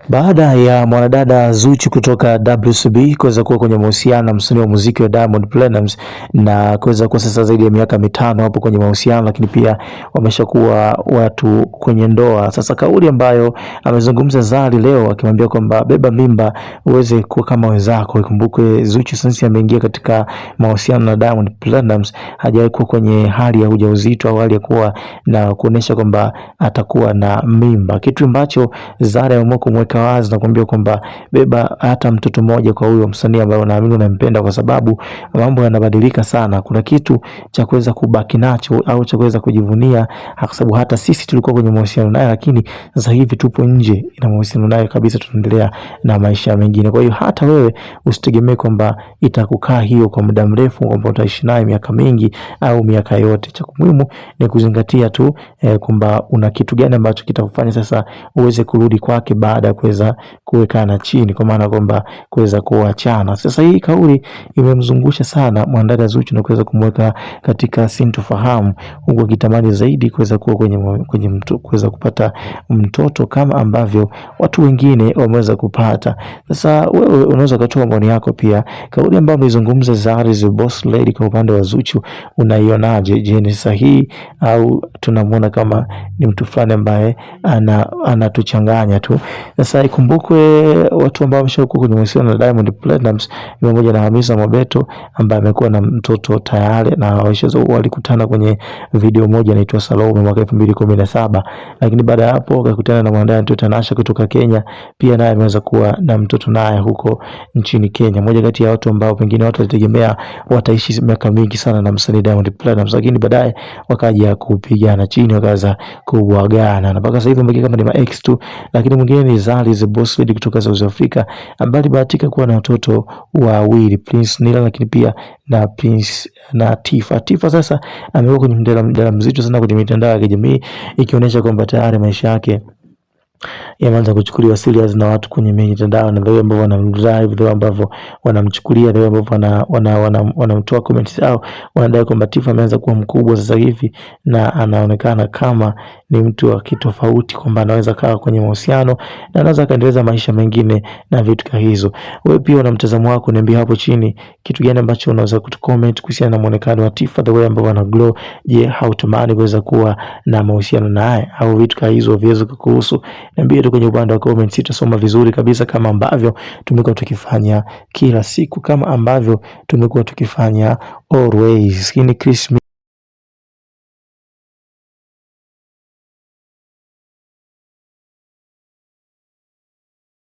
Baada ya mwanadada Zuchu kutoka WCB kuweza kuwa kwenye mahusiano na msanii wa muziki wa Diamond Platnumz na kuweza kuwa sasa zaidi ya miaka mitano hapo kwenye mahusiano, lakini pia wameshakuwa watu kwenye ndoa. Sasa kauli ambayo amezungumza Zari leo akimwambia kwamba beba mimba uweze kuwa kama wenzako. Ikumbuke Zuchu sasa ameingia katika mahusiano na Diamond Platnumz, hajawahi kuwa kwenye hali ya ujauzito au hali ya kuwa na kuonesha kwamba atakuwa na mimba, kitu ambacho Zari ameamua kumweka wazi na kuambia kwamba beba hata mtoto mmoja kwa huyo msanii ambaye unaamini unampenda, kwa sababu mambo yanabadilika sana. Kuna kitu cha kuweza kubaki nacho au cha kuweza kujivunia, kwa sababu hata sisi tulikuwa kwenye mahusiano naye, lakini sasa hivi tupo nje na mahusiano naye kabisa, tunaendelea na maisha mengine. Kwa hiyo hata wewe usitegemee kwamba itakukaa hiyo kwa muda mrefu, kwamba utaishi naye miaka mingi au miaka yote. Cha muhimu ni kuzingatia tu kwamba una kitu gani ambacho kitakufanya sasa uweze kurudi kwake baada ya kuweza kuwekana chini, kwa maana kwamba kuweza kuachana. Sasa hii kauli imemzungusha sana mwanadada Zuchu na kuweza kumweka katika sintofahamu, huku akitamani zaidi kuweza kuwa kwenye mtu kuweza kupata mtoto kama ambavyo watu wengine wameweza kupata. Sasa wewe unaweza kutoa maoni yako pia. Kauli ambayo amezungumza Zari the Boss Lady kwa upande wa Zuchu unaionaje? Je, ni sahihi au tunamuona kama ni mtu fulani ambaye anatuchanganya tu? Sasa ikumbukwe watu ambao wameshakuwa kwenye mahusiano na Diamond Platnumz ni pamoja na Hamisa Mobeto ambaye amekuwa na mtoto tayari, na walikutana kwenye video moja inaitwa Salome mwaka 2017, lakini baada ya hapo wakakutana na mwanadada Tanasha kutoka Kenya, pia naye ameweza kuwa na mtoto naye huko nchini Kenya. Moja kati ya watu ambao pengine watu walitegemea wataishi miaka mingi sana na msanii Diamond Platnumz, lakini baadaye wakaja kupigana chini, wakaanza kuagana na mpaka sasa hivi wamebaki kama ni ex tu. Lakini mwingine ni Zari the Boss Lady kutoka South Africa ambaye alibahatika kuwa na watoto wawili, Prince Nila lakini pia na Prince na Tifa. Tifa sasa amekuwa kwenye mjadala mzito sana kwenye mitandao ya kijamii, ikionyesha kwamba tayari maisha yake yameanza kuchukuliwa serious na watu kwenye mitandao, na wao ambao wanamdrive, wao ambao wanamchukulia, wao ambao wanamtoa comments zao, wanadai kwamba Tifa ameanza kuwa mkubwa sasa hivi na anaonekana kama ni mtu wa kitofauti, kwamba anaweza kaa kwenye mahusiano na anaweza kaendeleza maisha mengine na vitu kama hizo. Wewe pia una mtazamo wako, niambie hapo chini kitu gani ambacho unaweza kutucomment kuhusiana na muonekano wa Tifa, the way ambao ana glow. Je, hautamani kuweza kuwa na mahusiano naye au vitu kama hizo viweze kukuhusu? Niambie tu kwenye upande wa comments, sitasoma vizuri kabisa kama ambavyo tumekuwa tukifanya kila siku, kama ambavyo tumekuwa tukifanya always. Hii ni Chris